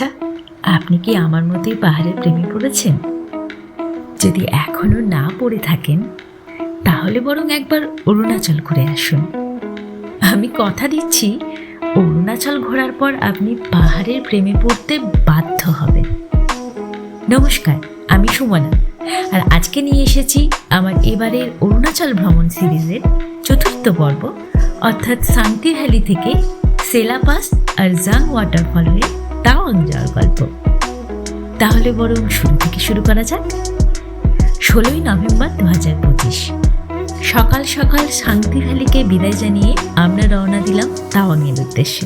আচ্ছা, আপনি কি আমার মতোই পাহাড়ের প্রেমে পড়েছেন? যদি এখনো না পড়ে থাকেন তাহলে বরং একবার অরুণাচল ঘুরে আসুন। আমি কথা দিচ্ছি, অরুণাচল ঘোরার পর আপনি পাহাড়ের প্রেমে পড়তে বাধ্য হবেন। নমস্কার, আমি সুমনা, আর আজকে নিয়ে এসেছি আমার এবারের অরুণাচল ভ্রমণ সিরিজের চতুর্থ পর্ব, অর্থাৎ সাংতি ভ্যালি থেকে সেলা পাস আর জাং ওয়াটারফল হয়ে তাওয়াং যাওয়ার গল্প। তাহলে বরং শুরু থেকে শুরু করা যাক। 16ই নভেম্বর 2025 সকাল সকাল সাংতি ভ্যালিকে বিদায় জানিয়ে আমরা রওনা দিলাম তাওয়াংয়ের উদ্দেশ্যে।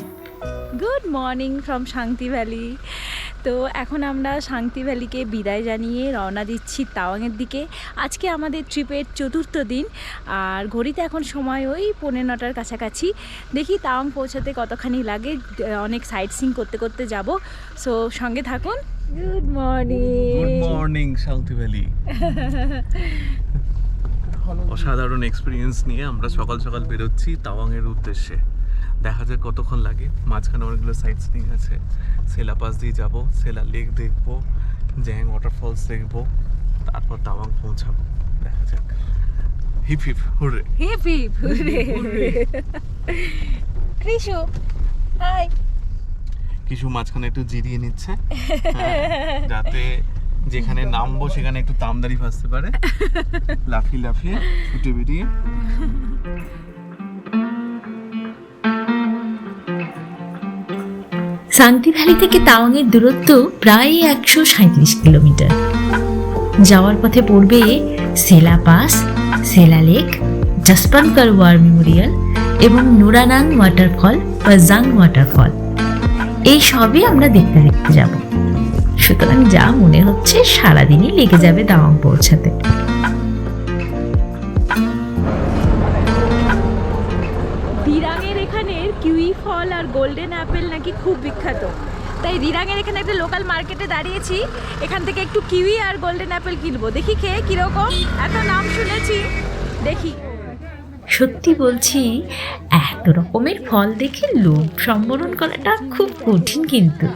গুড মর্নিং ফ্রম শান্তি ভ্যালি। তো এখন আমরা শান্তি ভ্যালিকে বিদায় জানিয়ে রওনা দিচ্ছি তাওয়াংয়ের দিকে। আজকে আমাদের ট্রিপের চতুর্থ দিন, আর ঘড়িতে এখন সময় ওই 9:15 কাছাকাছি। দেখি তাওয়াং পৌঁছাতে কতখানি লাগে, অনেক সাইট সিইং করতে করতে যাব। সো সঙ্গে থাকুন। Good morning. গুড মর্নিং শান্তি ভ্যালি। অসাধারণ এক্সপিরিয়েন্স নিয়ে আমরা সকাল সকাল বেরোচ্ছি তাওয়াংয়ের উদ্দেশ্যে। দেখা যাক কতক্ষণ লাগে। মাঝখানে অনেকগুলো সাইট সিইং আছে। সেলা পাস দিয়ে যাবো, সেলা লেক দেখবো, জ্যাং ওয়াটারফলস দেখবো, তারপর তাওয়াং পৌঁছাবো। দেখা যাক। Hip hip hooray, hip hip hooray. Krishu hi. কিছু মাঝখানে একটু জিরিয়ে নিচ্ছে, যাতে যেখানে নামবো সেখানে একটু তামদারি ভাসতে পারে, লাফিয়ে লাফিয়ে ছুটে বেরিয়ে। সাংতি ভ্যালি থেকে তাওয়াংয়ের দূরত্ব প্রায় 137 কিলোমিটার। যাওয়ার পথে পড়বে সেলা পাস, সেলা লেক, জাসপানকার ওয়ার মেমোরিয়াল এবং নুরানাং ওয়াটারফল বা জাং ওয়াটারফল। এই সবই আমরা দেখতে দেখতে যাব। সুতরাং যা মনে হচ্ছে সারাদিনই লেগে যাবে তাওয়াং পৌঁছাতে। দিরাংয়ের এখানের কিউই ফল আর গোল্ডেন অ্যাপেল নাকি খুব বিখ্যাত, তাই দিরাংয়ের এখানে একটা লোকাল মার্কেটে দাঁড়িয়েছি। এখান থেকে একটু কিউই আর গোল্ডেন অ্যাপেল কিনবো, দেখি খেয়ে কীরকম। এত নাম শুনেছি, দেখি। সত্যি বলছি, এত রকমের ফল দেখে লোভ সম্বরণ করাটা খুব কঠিন। কিন্তু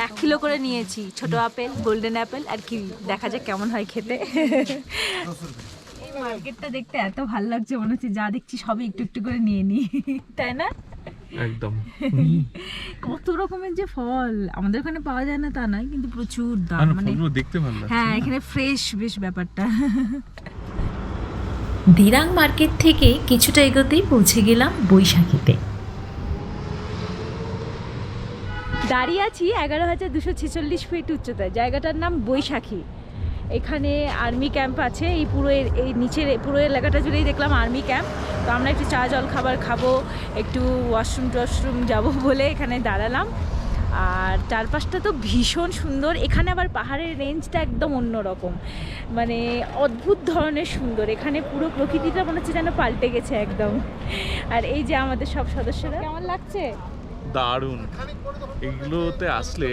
এক কিলো করে নিয়েছি ছোট আপেল, গোল্ডেন অ্যাপেল আর কিউই। দেখা যাক কেমন হয় খেতে। এই মার্কেটটা দেখতে এত ভালো লাগছে, মনে হচ্ছে যা দেখছি সবই একটু একটু করে নিয়ে নিই, তাই না? একদম। কত রকমের যে ফল আমাদের ওখানে পাওয়া যায় না তা নয়, কিন্তু প্রচুর দাম। মানে দেখতে ভালো লাগছে। হ্যাঁ, এখানে ফ্রেশ বেশ ব্যাপারটা। দিরাং মার্কেট থেকে কিছুটা এগোতেই পৌঁছে গেলাম বৈশাখীতে। দাঁড়িয়ে আছি 11,246 ফিট উচ্চতায়। জায়গাটার নাম বৈশাখী। এখানে আর্মি ক্যাম্প আছে। এই নিচের পুরো এলাকাটা জুড়েই দেখলাম আর্মি ক্যাম্প। তো আমরা একটু চা জল খাবার খাবো, একটু ওয়াশরুম যাবো বলে এখানে দাঁড়ালাম। আর চারপাশটা তো ভীষণ সুন্দর। এখানে আবার পাহাড়ের রেঞ্জটা একদম অন্যরকম, মানে অদ্ভুত ধরনের সুন্দর। এখানে পুরো প্রকৃতিটা মনে হচ্ছে যেন পাল্টে গেছে একদম। আর এই যে আমাদের সব সদস্যরা, কেমন লাগছে? দারুণ। এগুলোতে আসলে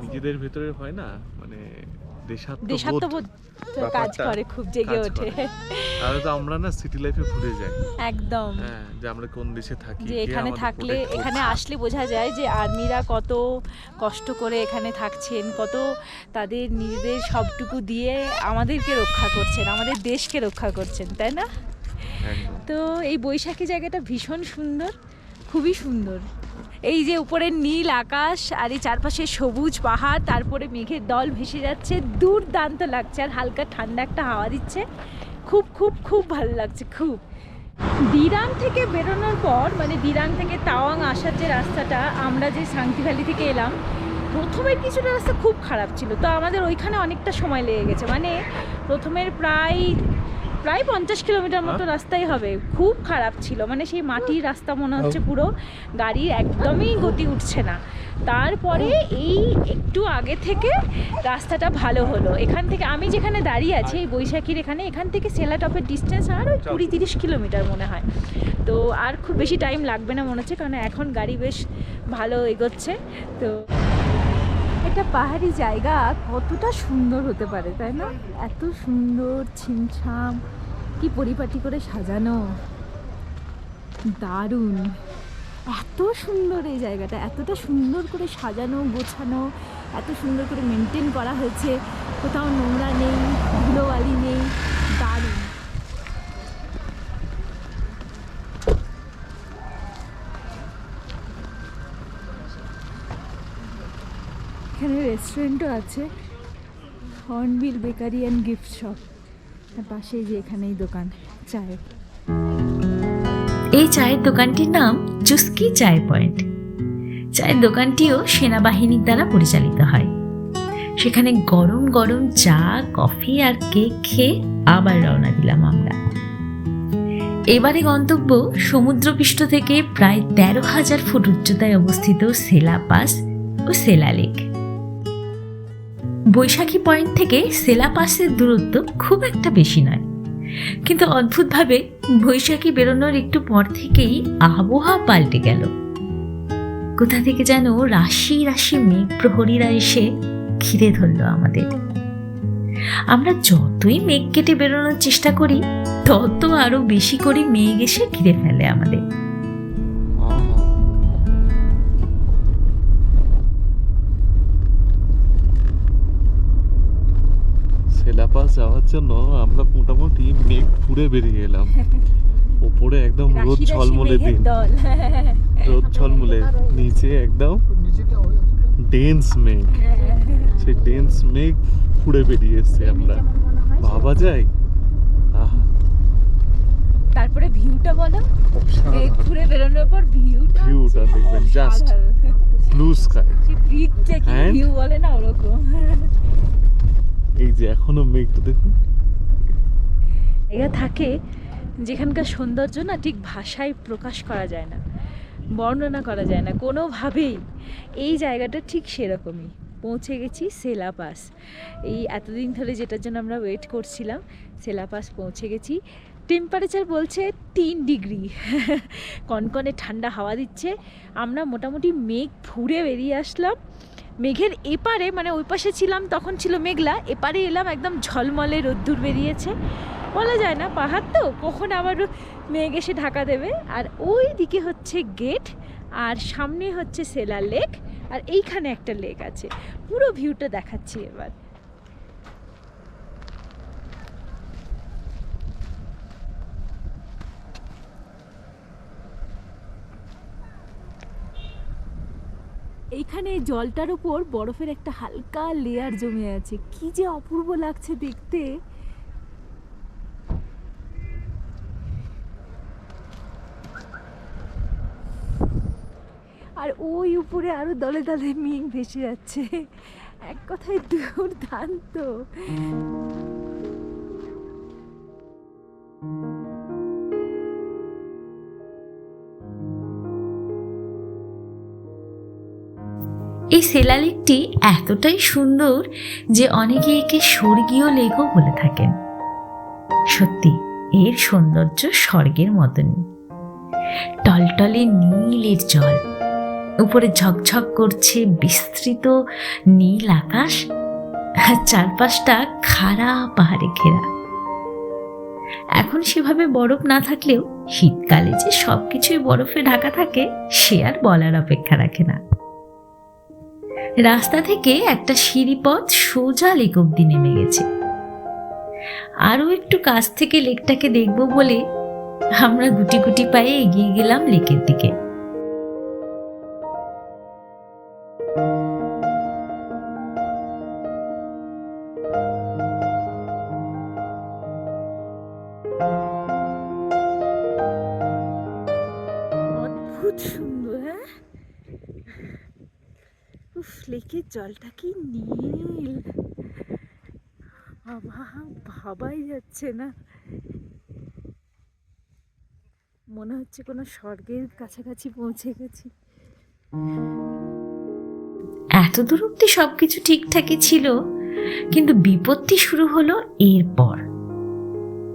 নিজেদের ভেতরে হয় না, মানে দেশাত্মবোধ কাজ করে, খুব জেগে ওঠে। তাহলে তো আমরা না সিটি লাইফে ভুলে যাই একদম। হ্যাঁ, যে আমরা কোন দেশে থাকি, যে এখানে থাকলে, এখানে আসলে বোঝা যায় যে আর্মিরা কত কষ্ট করে এখানে থাকছেন, কত তাদের নিজেদের সবটুকু দিয়ে আমাদেরকে রক্ষা করছেন, আমাদের দেশকে রক্ষা করছেন, তাই না? তো এই বৈশাখী জায়গাটা ভীষণ সুন্দর, খুবই সুন্দর। এই যে উপরের নীল আকাশ আর এই চারপাশে সবুজ পাহাড়, তারপরে মেঘের দল ভেসে যাচ্ছে, দুর্দান্ত লাগছে। আর হালকা ঠান্ডা একটা হাওয়া দিচ্ছে, খুব খুব খুব ভালো লাগছে খুব। দিরাং থেকে বেরোনোর পর, মানে দিরাং থেকে তাওয়াং আসার যে রাস্তাটা, আমরা যে সাংতি ভ্যালি থেকে এলাম, প্রথমের কিছুটা রাস্তা খুব খারাপ ছিল। তো আমাদের ওইখানে অনেকটা সময় লেগে গেছে, মানে প্রথমের প্রায় 50 কিলোমিটার মতো রাস্তাই হবে। খুব খারাপ ছিল, মানে সেই মাটির রাস্তা মনে হচ্ছে পুরো, গাড়ির একদমই গতি উঠছে না। তারপরে এই একটু আগে থেকে রাস্তাটা ভালো হলো। এখান থেকে আমি যেখানে দাঁড়িয়ে আছি এই বৈশাখীর এখান থেকে সেলাটপের ডিস্টেন্স আর ওই 20-30 কিলোমিটার মনে হয়। তো আর খুব বেশি টাইম লাগবে না মনে হচ্ছে, কারণ এখন গাড়ি বেশ ভালো এগোচ্ছে। তো একটা পাহাড়ি জায়গা কতটা সুন্দর হতে পারে, তাই না? এত সুন্দর ছিমছাম, কি পরিপাটি করে সাজানো, দারুণ। এত সুন্দর এই জায়গাটা, এতটা সুন্দর করে সাজানো গোছানো, এত সুন্দর করে মেনটেন করা হয়েছে, কোথাও নোংরা নেই, ধুলোবালি নেই, দারুণ। এখানে রেস্টুরেন্টও আছে, hornbill bakery and gift shop. তার পাশেই যে এখানেই দোকান চায়ের। এই চায়ের দোকানটির নাম চুস্কি চায় পয়েন্ট। চায়ের দোকানটিও সেনাবাহিনীর দ্বারা পরিচালিত হয়। সেখানে গরম গরম চা, কফি আর কেক খেয়ে আবার রওনা দিলাম আমরা। এবারে গন্তব্য সমুদ্রপৃষ্ঠ থেকে প্রায় 13,000 ফুট উচ্চতায় অবস্থিত সেলা পাস ও সেলা লেক। বৈশাখী পয়েন্ট থেকে সেলা পাসের দূরত্ব খুব একটা বেশি নয়, কিন্তু অদ্ভুতভাবে বৈশাখী বেরোনোর একটু পর থেকেই আবহাওয়া পাল্টে গেল। কোথা থেকে যেন রাশি রাশি মেঘ প্রহরীরা এসে ঘিরে ধরল আমাদের। আমরা যতই মেঘ কেটে বেরোনোর চেষ্টা করি, তত আরো বেশি করে মেঘ এসে ঘিরে ফেলে আমাদের। সেলাপাস যাওয়ার জন্য আমরা মোটামুটি মেঘ ঘুরে বেরিয়ে এলাম। উপরে একদম রোদ ঝলমলে দিন, রোদ ঝলমলে, নিচে একদম ডেন্স মেঘ। সেই ডেন্স মেঘ ঘুরে বেরিয়ে এসছি আমরা, ভাবা যায়। তারপরে ভিউটা বলো, এই ঘুরে বেরোনোর পর ভিউটা দেখবেন, জাস্ট ব্লু স্কাই, ভিউ বলে না ওরকম। এই যে এখনো মেঘটা দেখুন। জায়গা থাকে যেখানকার সৌন্দর্য না ঠিক ভাষায় প্রকাশ করা যায় না, বর্ণনা করা যায় না কোনোভাবেই। এই জায়গাটা ঠিক সেরকমই। পৌঁছে গেছি সেলা পাস। এই এতদিন ধরে যেটার জন্য আমরা ওয়েট করছিলাম, সেলা পাস পৌঁছে গেছি। টেম্পারেচার বলছে 3 ডিগ্রি, কনকনে ঠান্ডা হাওয়া দিচ্ছে। আমরা মোটামুটি মেঘ ফুঁড়ে বেরিয়ে আসলাম। মেঘের এপারে, মানে ওই পাশে ছিলাম তখন ছিল মেঘলা, এপারে এলাম একদম ঝলমলে রোদ্দুর বেরিয়েছে। বলা যায় না, পাহাড় তো কখন আবার মেঘ এসে ঢাকা দেবে। আর ওই দিকে হচ্ছে গেট, আর সামনে হচ্ছে সেলা লেক, আর এইখানে একটা লেক আছে। পুরো ভিউটা দেখাচ্ছি এবার। এইখানে জলটার উপর বরফের একটা হালকা লেয়ার জমে আছে, কি যে অপূর্ব লাগছে দেখতে। আর ওই উপরে আরো দলে দলে মেঘ ভেসে যাচ্ছে, এক কথায় দুর্দান্ত। এই সেলা লেকটি এতটাই সুন্দর যে অনেকে একে স্বর্গীয় লেকও বলে থাকেন। সত্যি এর সৌন্দর্য স্বর্গের মতনই। টলটলে নীলের জল, উপরে ঝকঝক করছে বিস্তৃত নীল আকাশ, চারপাশটা খাড়া পাহাড়ে ঘেরা। এখন সেভাবে বরফ না থাকলেও শীতকালে যে সবকিছুই বরফে ঢাকা থাকে সে আর বলার অপেক্ষা রাখে না। রাস্তা থেকে একটা সিঁড়িপথ সোজা লেক অব্দি নেমে গেছে। আরো একটু কাছ থেকে লেকটাকে দেখব বলে আমরা গুটি গুটি পায়ে এগিয়ে গেলাম লেকের দিকে। অদ্ভুত সুন্দর, হ্যাঁ। উফ, লেকের জলটা কি নীল, ভাবাই যাচ্ছে না। মনে হচ্ছে কোনো স্বর্গের কাছাকাছি পৌঁছে গেছি। এতদূর অব্দি সবকিছু ঠিকঠাকই ছিল, কিন্তু বিপত্তি শুরু হলো এরপর।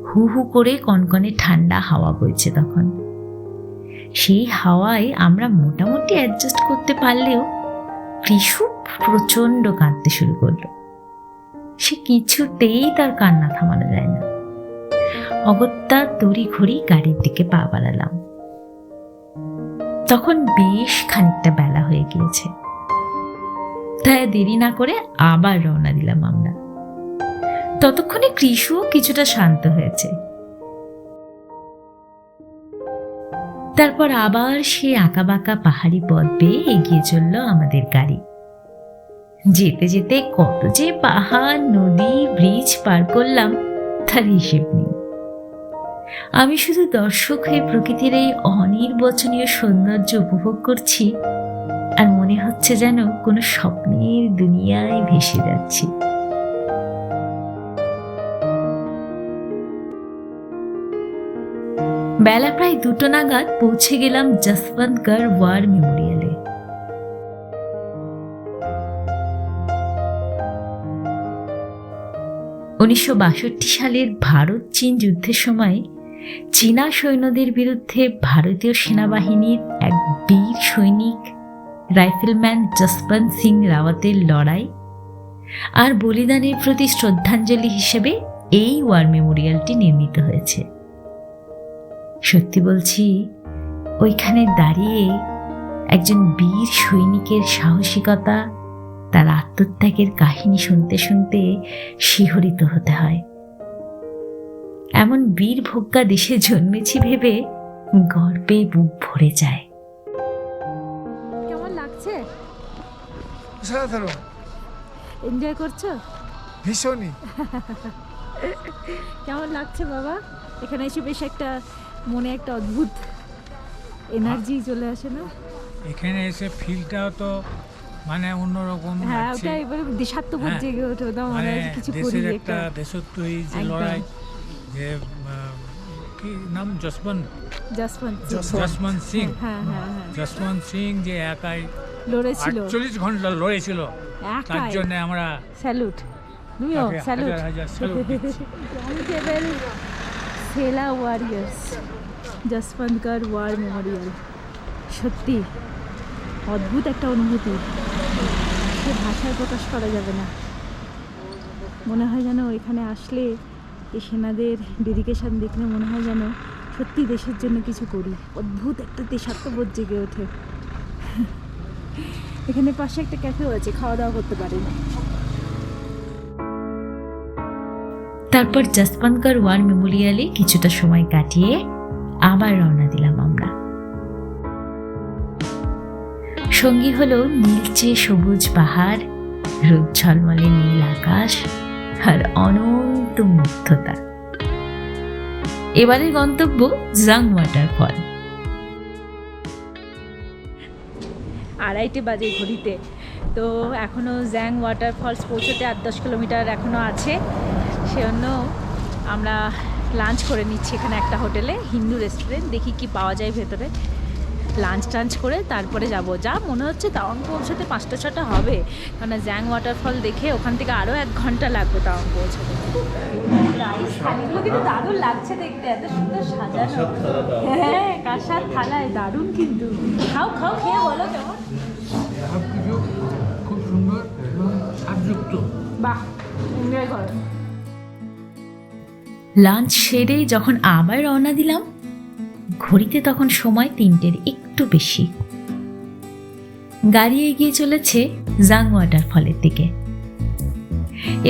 হু হু করে কনকনে ঠান্ডা হাওয়া বইছে তখন। সেই হাওয়ায় আমরা মোটামুটি অ্যাডজাস্ট করতে পারলেও কৃষু প্রচণ্ড কাঁদতে শুরু করলো। সে কিছুতেই তার কান্না থামানো যায় না। অগত্যা তড়ি ঘড়ি গাড়ির দিকে পা বাড়ালাম। তখন বেশ খানিকটা বেলা হয়ে গিয়েছে, তাই দেরি না করে আবার রওনা দিলাম আমরা। ততক্ষণে কৃষুও কিছুটা শান্ত হয়েছে। তারপর আবার সে আঁকাবাঁকা পাহাড়ি পথ বেয়ে এগিয়ে চলল আমাদের গাড়ি। যেতে যেতে কত যে পাহাড়, নদী, ব্রিজ পার করলাম তার হিসেব নেই। আমি শুধু দর্শক হয়ে প্রকৃতির এই অনির্বচনীয় সৌন্দর্য উপভোগ করছি, আর মনে হচ্ছে যেন কোনো স্বপ্নের দুনিয়ায় ভেসে যাচ্ছি। বেলা প্রায় 2টো নাগাদ পৌঁছে গেলাম যশবন্তগড় ওয়ার মেমোরিয়ালে। সালের ভারত চীন যুদ্ধের সময় চীনা সৈন্যদের বিরুদ্ধে ভারতীয় সেনাবাহিনীর এক বীর সৈনিক রাইফেলম্যান যশবন্ত সিং রাওয়াতের লড়াই আর বলিদানের প্রতি শ্রদ্ধাঞ্জলি হিসেবে এই ওয়ার মেমোরিয়ালটি নির্মিত হয়েছে। সত্যি বলছি, ওইখানে দাঁড়িয়ে একজন বীর সৈনিকের সাহসিকতা, তার আত্মত্যাগের কাহিনী শুনতে শুনতে শিহরিত হতে হয়। এমন বীর ভোগ্যা দেশে জন্মেছি ভেবে গর্বে বুক ভরে যায়। কেমন লাগছে? অসাধারণ, এনজয় করছো? ভীষণই। কেমন লাগছে বাবা? এখানে এসে বেশ একটা মনে একটা অদ্ভুত এনার্জি চলে আসে না? এখানে এসে ফিলটাও তো মানে অন্যরকম হ্যাঁ, লাগছে। ওটা এবারে দেশাত্মবোধ হ্যাঁ, জেগে ওঠে, ওটা মনে মানে হয় কিছু করি দেশের একটা। একটা দেশত্বই যে একদম। লড়াই, যে কি নাম, যশবন্ত যশবন্ত সিং। হ্যাঁ হ্যাঁ হ্যাঁ, যশবন্ত সিং যে একাই লড়েছিল 48 ঘন্টা লড়েছিল, তার একাই। জন্য আমরা স্যালুট। তুমিও তাকে স্যালুট। হাজার হাজার salute দিচ্ছি। Unbelievable সেলা ওয়ারিয়ার্স, যশবন্তগড় ওয়ার মেমোরিয়াল। সত্যি অদ্ভুত একটা অনুভূতি, সে ভাষায় প্রকাশ করা যাবে না। মনে হয় যেন এখানে আসলে এই সেনাদের ডেডিকেশন দেখলে মনে হয় যেন সত্যি দেশের জন্য কিছু করি। অদ্ভুত একটা দেশাত্মবোধ জেগে ওঠে। এখানে পাশে একটা ক্যাফেও আছে, খাওয়া দাওয়া করতে পারেন। তারপর যশবন্তগড় ওয়ার মেমোরিয়ালে কিছুটা সময় কাটিয়ে আবার রওনা দিলাম আমরা। সঙ্গী হলো নীলচে সবুজ পাহাড়, রোদ ঝলমলে নীল আকাশ আর অনন্ত মুগ্ধতা। এবারের গন্তব্য জাং ওয়াটারফল। 2:30 বাজে ঘড়িতে। তো এখনও জ্যাং ওয়াটারফলস পৌঁছতে 8-10 কিলোমিটার এখনও আছে। সেজন্য আমরা লাঞ্চ করে নিচ্ছি এখানে একটা হোটেলে, হিন্দু রেস্টুরেন্ট। দেখি কি পাওয়া যায় ভেতরে। লাঞ্চ টাঞ্চ করে তারপরে যাব। যা মনে হচ্ছে তাওয়াং পৌঁছতে 5টা-6টা হবে, কারণ জ্যাং ওয়াটারফল দেখে ওখান থেকে আরও 1 ঘন্টা লাগবে তাওয়াং পৌঁছতে। রাইস থালিগুলো কিন্তু দারুণ লাগছে দেখতে, এত সুন্দর সাজানো। হ্যাঁ, কাঁসার থালায় দারুণ কিন্তু। খাও খাও, খেয়ে বলো কেমন। সব কিছু খুব সুন্দর এবং স্বাদযুক্ত। বাহ, এনজয় করো। লাঞ্চ সেরে যখন আবার রওনা দিলাম, ঘড়িতে তখন সময় 3টের একটু বেশি। গাড়ি এগিয়ে চলেছে জাং ওয়াটারফলের দিকে।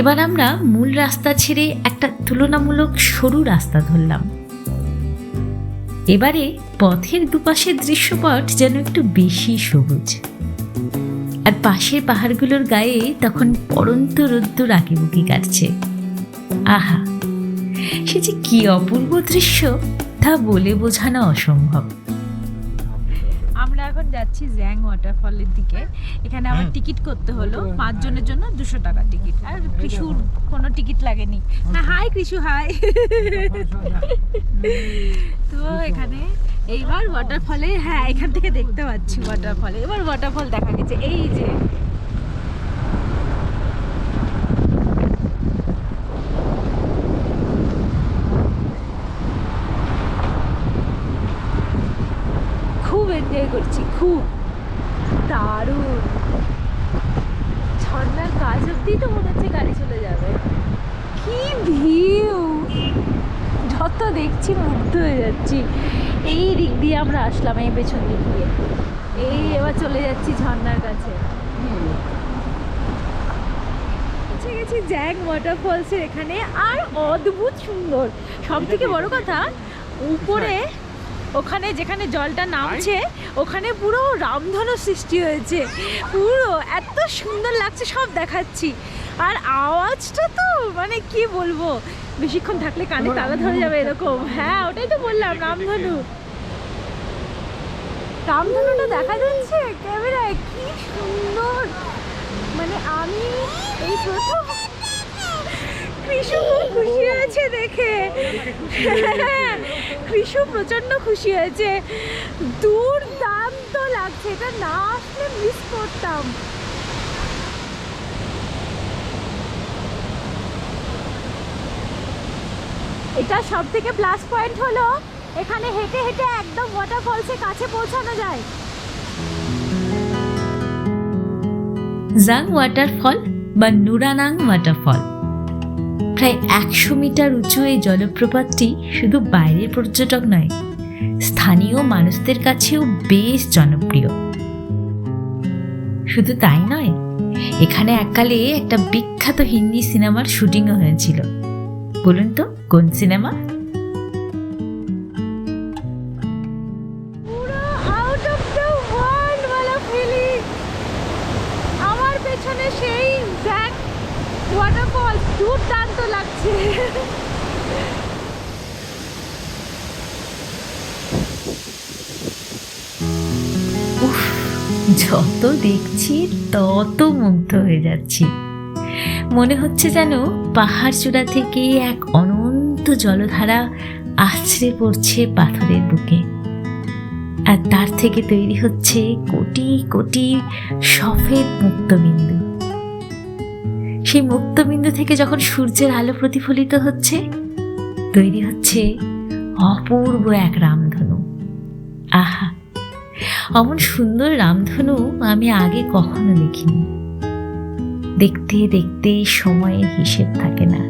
এবার আমরা মূল রাস্তা ছেড়ে একটা তুলনামূলক সরু রাস্তা ধরলাম। এবারে পথের দুপাশের দৃশ্যপট যেন একটু বেশি সবুজ, আর পাশের পাহাড়গুলোর গায়ে তখন পড়ন্ত রোদ্দুর আঁকিবুকি কাটছে। আহা, সে যে কি অপূর্ব দৃশ্য তা বলে বোঝানো অসম্ভব। আমরা এখন যাচ্ছি জ্যাং ওয়াটারফলের দিকে। এখানে আবার টিকিট করতে হলো, 5 জনের জন্য 200 টাকা টিকিট। আর কৃষুর কোনো টিকিট লাগেনি। হ্যাঁ, হাই কৃষু, হাই। তো এখানে এইবার ওয়াটারফলে, হ্যাঁ এখান থেকে দেখতে পাচ্ছি ওয়াটারফলে। এবার ওয়াটারফল দেখা গেছে, এই যে সত্যি তো মনে হচ্ছে গাড়ি চলে যাবে। কি ভিউ, যত দেখছি মুগ্ধ হয়ে যাচ্ছি। এই দিক দিয়ে আমরা আসলাম, এই পেছন দিক দিয়ে। এই এবার চলে যাচ্ছি ঝর্ণার কাছে। পৌঁছে গেছি জ্যাং ওয়াটারফলসের এখানে। আর অদ্ভুত সুন্দর, সব থেকে বড় কথা উপরে ওখানে যেখানে জলটা নামছে ওখানে পুরো রামধনু সৃষ্টি হয়েছে, পুরো এত সুন্দর লাগছে, সব দেখাচ্ছি। আর আওয়াজটা তো মানে কি বলবো, বেশিক্ষণ থাকলে কানে তালা ধরে যাবে এরকম। হ্যাঁ ওটাই তো বললাম, রামধনু। রামধনুটা দেখা যাচ্ছে ক্যামেরায়, কি সুন্দর। মানে আমি এই প্রথম, কৃষু খুব খুশি হয়েছে দেখে। কৃষু প্রচন্ড খুশি হয়েছে, দুর্দান্ত লাগছে, এটা না আসলে মিস করতাম। এটা সব থেকে প্লাস পয়েন্ট হলো এখানে হেঁটে হেঁটে একদম ওয়াটারফলসের কাছে পৌঁছানো যায়। জাং ওয়াটারফল বা নুরানাং ওয়াটারফল, প্রায় 100 মিটার উঁচু এই জলপ্রপাতটি শুধু বাইরের পর্যটক নয়, স্থানীয় মানুষদের কাছেও বেশ জনপ্রিয়। শুধু তাই নয়, এখানে এককালে একটা বিখ্যাত হিন্দি সিনেমার শুটিংও হয়েছিল। বলুন তো কোন সিনেমা? পুরো আউট অফ দ্য ওয়ার্ল্ড वाला ফিলিং। আমার পেছনে সেই জ্যাং ওয়াটারফল, দুর্দান্ত লাগছে। উফ, যত দেখছি তত মুগ্ধ হয়ে যাচ্ছি। মনে হচ্ছে যেন পাহাড় চূড়া থেকে এক অনন্ত জলধারা আছড়ে পড়ছে পাথরের বুকে, আর তার থেকে তৈরি হচ্ছে কোটি কোটি সফেদ মুক্তবিন্দু। সেই মুক্তবিন্দু থেকে যখন সূর্যের আলো প্রতিফলিত হচ্ছে, তৈরি হচ্ছে অপূর্ব এক রামধনু। আহা, অমন সুন্দর রামধনু আমি আগে কখনো দেখিনি। দেখতে দেখতে সময়ের হিসেব থাকে না,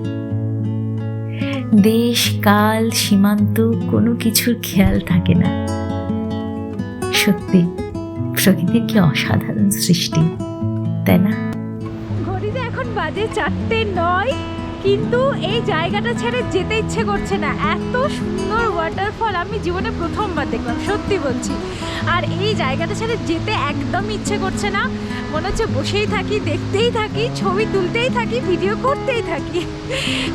দেশ কাল সীমান্ত কোনো কিছুর খেয়াল থাকে না। সত্যি প্রকৃতির কি অসাধারণ সৃষ্টি, তাই না? ঘড়িতে এখন বাজে 4:09, কিন্তু এই জায়গাটা ছেড়ে যেতে ইচ্ছে করছে না। এত সুন্দর ওয়াটারফল আমি জীবনে প্রথমবার দেখলাম, সত্যি বলছি। আর এই জায়গাটা ছেড়ে যেতে একদম ইচ্ছে করছে না, মনে হচ্ছে বসেই থাকি, দেখতেই থাকি, ছবি তুলতেই থাকি, ভিডিও করতেই থাকি।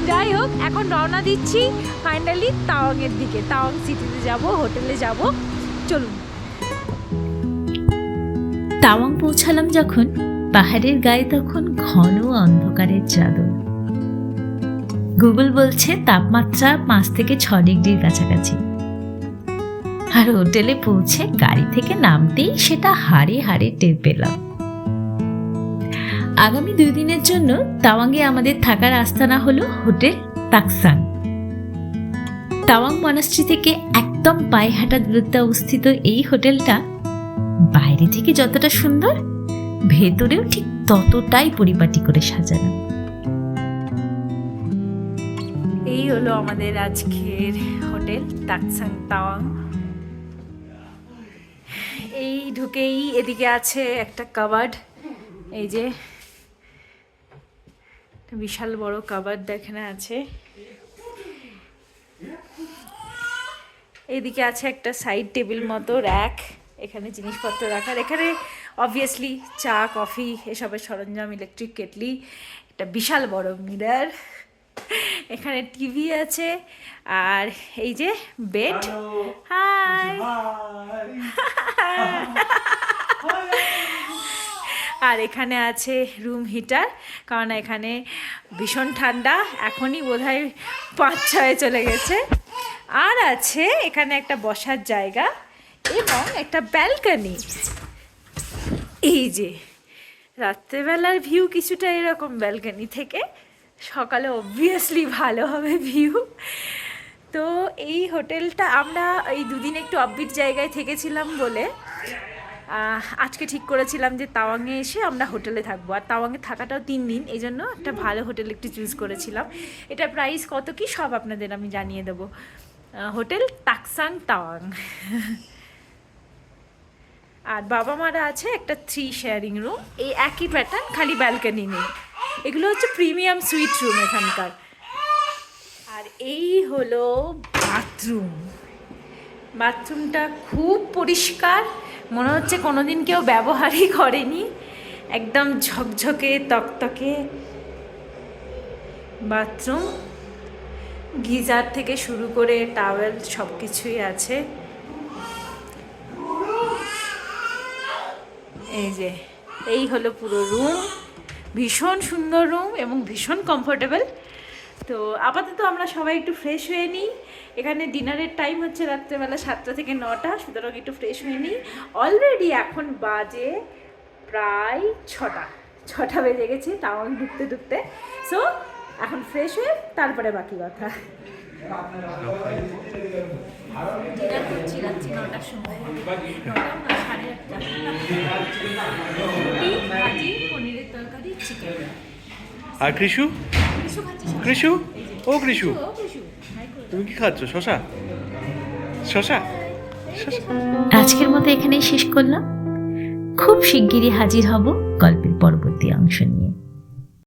যাই হোক, এখন রওনা দিচ্ছি ফাইনালি তাওয়াংয়ের দিকে। তাওয়াং সিটিতে যাব, হোটেলে যাব, চলুন। তাওয়াং পৌঁছালাম যখন, পাহাড়ের গায়ে তখন ঘন অন্ধকারের চাদর। গুগল বলছে তাপমাত্রা 5 থেকে 6 ডিগ্রির কাছাকাছি। আর হোটেলে পৌঁছে গাড়ি থেকে নামতেই সেটা হাড়ে হাড়ে টের পেলাম। আগামী 2 দিনের জন্য তাওয়াংয়ে আমাদের থাকার আস্তানা হলো হোটেল তাকসাং। তাওয়াং মনাস্ট্রি থেকে একদম পায়ে হাঁটা দূরত্বে অবস্থিত এই হোটেলটা বাইরে থেকে যতটা সুন্দর, ভেতরেও ঠিক ততটাই পরিপাটি করে সাজানো। এই হলো আমাদের আজকের হোটেল তাকসাং তাওয়াং। এই ঢুকেই এদিকে আছে একটা কাবার্ড, এই যে বিশাল বড় কাবার্ড এখানে আছে। এইদিকে আছে একটা সাইড টেবিল মতো র্যাক, এখানে জিনিসপত্র রাখার। এখানে অবভিয়াসলি চা কফি এসবের সরঞ্জাম, ইলেকট্রিক কেটলি, একটা বিশাল বড় মিরর, এখানে টিভি আছে, আর এই যে বেড। হাই, আর এখানে আছে রুম হিটার, কারণ এখানে ভীষণ ঠান্ডা, এখনই বোধহয় 5-6 চলে গেছে। আর আছে এখানে একটা বসার জায়গা এবং একটা ব্যালকনি। এই যে রাত্রেবেলার ভিউ কিছুটা এরকম ব্যালকনি থেকে, সকালে অবভিয়াসলি ভালো হবে ভিউ। তো এই হোটেলটা আমরা এই 2 দিন একটু অফবিট জায়গায় থেকেছিলাম বলে আজকে ঠিক করেছিলাম যে তাওয়াংয়ে এসে আমরা হোটেলে থাকবো, আর তাওয়াংয়ে থাকাটাও 3 দিন, এই জন্য একটা ভালো হোটেল একটু চুজ করেছিলাম। এটার প্রাইস কত কি সব আপনাদের আমি জানিয়ে দেবো। হোটেল তাকসাং তাওয়াং। আর বাবা মারা আছে একটা 3 শেয়ারিং রুম, এই একই প্যাটার্ন, খালি ব্যালকনি নেই। এগুলো হচ্ছে প্রিমিয়াম সুইট রুম এখানকার। আর এই হলো বাথরুম। বাথরুমটা খুব পরিষ্কার, মনে হচ্ছে কোনোদিন কেউ ব্যবহারই করেনি, একদম ঝকঝকে তকতকে বাথরুম। গিজার থেকে শুরু করে টাওয়েল সব কিছুই আছে। এই যে এই হলো পুরো রুম, ভীষণ সুন্দর রুম এবং ভীষণ কমফোর্টেবল। তো আপাতত আমরা সবাই একটু ফ্রেশ হয়ে নিই। এখানে ডিনারের টাইম হচ্ছে রাত্রেবেলা 7টা থেকে 9টা, সুতরাং একটু ফ্রেশ হয়ে নিই। অলরেডি এখন বাজে প্রায় 6টা বেজে গেছে টাউন ঢুকতে ঢুকতে। সো এখন ফ্রেশ হয়ে তারপরে বাকি কথা। ডিনার করছি রাত্রি 9টার সময়, 9টা না 8:30। রুটি, ভাজি, পনিরের তরকারি, চিকেন। আর কৃষু, কিছু খাচ্ছি সব। কৃষু, ও কৃষু, ও কিছু হাই করে তুমি কি খাচ্ছ? শশা, শশা, শশা। আজকের মতো এখানেই শেষ করলাম। খুব শিগগিরই হাজির হব গল্পের পরবর্তী অংশ নিয়ে।